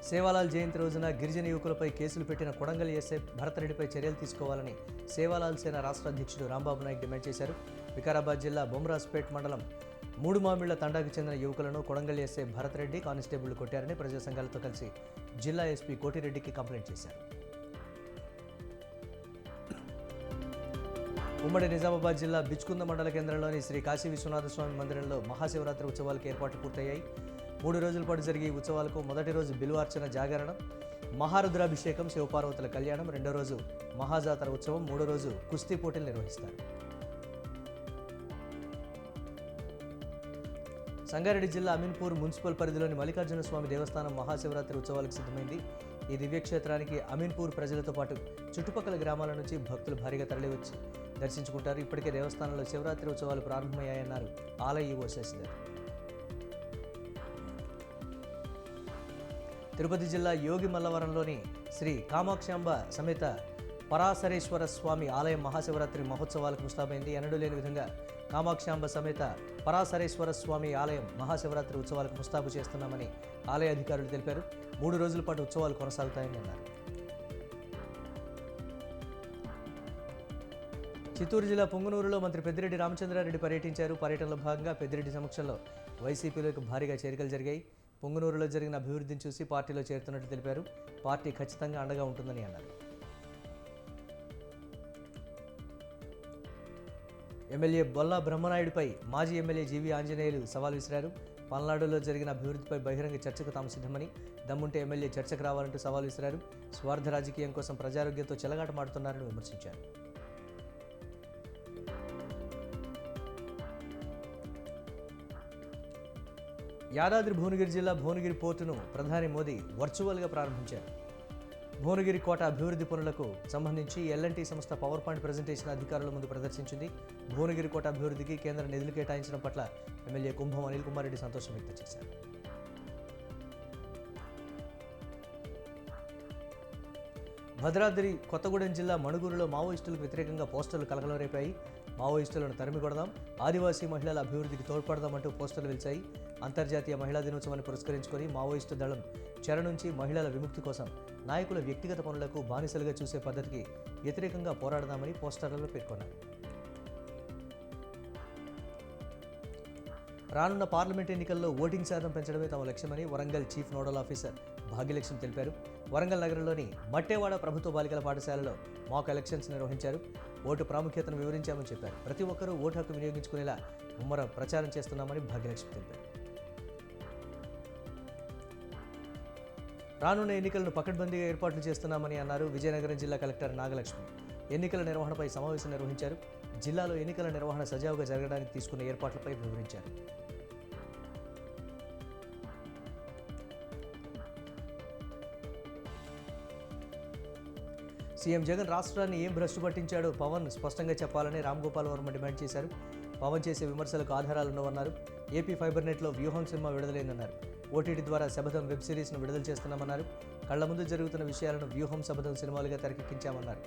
సేవాలాల్ జయంతి రోజున గిరిజన యువకులపై కేసులు పెట్టిన కొడంగల్ ఎస్ఐ భరతరెడ్డిపై చర్యలు తీసుకోవాలని సేవాలాల్ సేన రాష్ట్ర అధ్యక్షుడు రాంబాబు నాయక్ డిమాండ్ చేశారు. వికారాబాద్ జిల్లా బొమ్రాజ్పేట్ మండలం మూడు మామిళ్ల తండాకు చెందిన యువకులను కొడంగల్ ఎస్ఐ భరతరెడ్డి కానిస్టేబుల్ కొట్టారని ప్రజా సంఘాలతో కలిసి జిల్లా ఎస్పీ కోటిరెడ్డికి కంప్లైంట్ చేశారు. ఉమ్మడి నిజామాబాద్ జిల్లా బిచ్కుంద మండల కేంద్రంలోని శ్రీ కాశీ విశ్వనాథ స్వామి మందిరంలో మహాశివరాత్రి ఉత్సవాలకు ఏర్పాట్లు పూర్తయ్యాయి. 3 రోజుల పాటు జరిగే ఈ ఉత్సవాలకు మొదటి రోజు బిల్వార్చన జాగరణం, మహారుద్రాభిషేకం, శివపార్వతుల కళ్యాణం, రెండో రోజు మహాజాతర ఉత్సవం, మూడో రోజు కుస్తీ పోటీలు నిర్వహిస్తారు. సంగారెడ్డి జిల్లా అమీన్పూర్ మున్సిపల్ పరిధిలోని మల్లికార్జున స్వామి దేవస్థానం మహాశివరాత్రి ఉత్సవాలకు సిద్ధమైంది. ఈ దివ్యక్షేత్రానికి అమీన్పూర్ ప్రజలతో పాటు చుట్టుపక్కల గ్రామాల నుంచి భక్తులు భారీగా తరలివచ్చి దర్శించుకుంటారు. ఇప్పటికే దేవస్థానంలో శివరాత్రి ఉత్సవాలు ప్రారంభమయ్యాయన్నారు ఆలయ ఈవో శశిధర్. తిరుపతి జిల్లా యోగి మల్లవరంలోని శ్రీ కామాక్షాంబ సమేత పరాశరేశ్వర స్వామి ఆలయం మహాశివరాత్రి మహోత్సవాలకు ముస్తాబైంది. ఎన్నడూ లేని విధంగా కామాక్షాంబ సమేత పరాశరేశ్వర స్వామి ఆలయం మహాశివరాత్రి ఉత్సవాలకు ముస్తాబు చేస్తున్నామని ఆలయ అధికారులు తెలిపారు. 3 రోజుల పాటు ఉత్సవాలు కొనసాగుతాయని అన్నారు. చిత్తూరు జిల్లా పొంగునూరులో మంత్రి పెద్దిరెడ్డి రామచంద్రారెడ్డి పర్యటించారు. పర్యటనలో భాగంగా పెద్దిరెడ్డి సమక్షంలో వైసీపీలోకి భారీగా చేరికలు జరిగాయి. పొంగునూరులో జరిగిన అభివృద్ధిని చూసి పార్టీలో చేరుతున్నట్టు తెలిపారు. పార్టీ ఖచ్చితంగా అండగా ఉంటుందని అన్నారు. ఎమ్మెల్యే బొల్లా బ్రహ్మనాయుడిపై మాజీ ఎమ్మెల్యే జీవి ఆంజనేయులు సవాల్ విసిరారు. పల్నాడులో జరిగిన అభివృద్ధిపై బహిరంగ చర్చకు తాము సిద్ధమని, దమ్ముంటే ఎమ్మెల్యే చర్చకు రావాలంటూ సవాల్ విసిరారు. స్వార్థ రాజకీయం కోసం ప్రజారోగ్యంతో చెలగాటమాడుతున్నారని విమర్శించారు. యాదాద్రి భువనగిరి జిల్లా భువనగిరి పోర్టును ప్రధాని మోదీ వర్చువల్గా ప్రారంభించారు. భువనగిరి కోట అభివృద్ధి పనులకు సంబంధించి ఎల్ఎన్టీ సంస్థ పవర్ పాయింట్ ప్రజెంటేషన్ అధికారుల ముందు ప్రదర్శించింది. భువనగిరి కోట అభివృద్ధికి కేంద్ర నిధులు కేటాయించడం పట్ల ఎమ్మెల్యే కుంభం అనిల్ కుమార్ రెడ్డి సంతోషం వ్యక్తం చేశారు. భద్రాద్రి కొత్తగూడెం జిల్లా మణుగూరులో మావోయిస్టులకు వ్యతిరేకంగా పోస్టర్లు కలకలం రేపాయి. మావోయిస్టులను తరిమి కొడదాం, ఆదివాసీ మహిళల అభివృద్ధికి తోడ్పడదామంటూ పోస్టర్లు వెలిచాయి. అంతర్జాతీయ మహిళా దినోత్సవాన్ని పురస్కరించుకొని మావోయిస్టు దళం చెర నుంచి మహిళల విముక్తి కోసం నాయకుల వ్యక్తిగత పనులకు బానిసలుగా చూసే పద్ధతికి వ్యతిరేకంగా పోరాడదామని పోస్టర్లలో పేర్కొన్నారు. రానున్న పార్లమెంట్ ఎన్నికల్లో ఓటింగ్ శాతం పెంచడమే తమ లక్ష్యమని Warangal chief nodal officer Bhagyalakshmi తెలిపారు. వరంగల్ నగరంలోని మట్టేవాడ ప్రభుత్వ బాలికల పాఠశాలలో మాక్ ఎలక్షన్స్ నిర్వహించారు. ఓటు ప్రాముఖ్యతను వివరించామని చెప్పారు. ప్రతి ఒక్కరూ ఓటు హక్కు వినియోగించుకునేలా ముమ్మర ప్రచారం చేస్తున్నామని భాగ్యలక్ష్మి తెలిపారు. రానున్న ఎన్నికలను పకడ్బందీగా ఏర్పాట్లు చేస్తున్నామని అన్నారు. విజయనగరం జిల్లా కలెక్టర్ నాగలక్ష్మి ఎన్నికల నిర్వహణపై సమావేశం నిర్వహించారు. జిల్లాలో ఎన్నికల నిర్వహణ సజావుగా జరగడానికి తీసుకున్న ఏర్పాట్లపై వివరించారు. సీఎం జగన్ రాష్ట్రాన్ని ఏం భ్రష్టు పట్టించాడో పవన్ స్పష్టంగా చెప్పాలని రామ్గోపాల్ వర్మ డిమాండ్ చేశారు. పవన్ చేసే విమర్శలకు ఆధారాలు ఉండవన్నారు. ఏపీ ఫైబర్ నెట్లో వ్యూహం సినిమా విడుదలైందన్నారు. ఓటీటీ ద్వారా శబదం వెబ్ సిరీస్ను విడుదల చేస్తున్నామన్నారు. కళ్ల ముందు జరుగుతున్న విషయాలను వ్యూహం శబదం సినిమాలుగా తెరకెక్కించామన్నారు.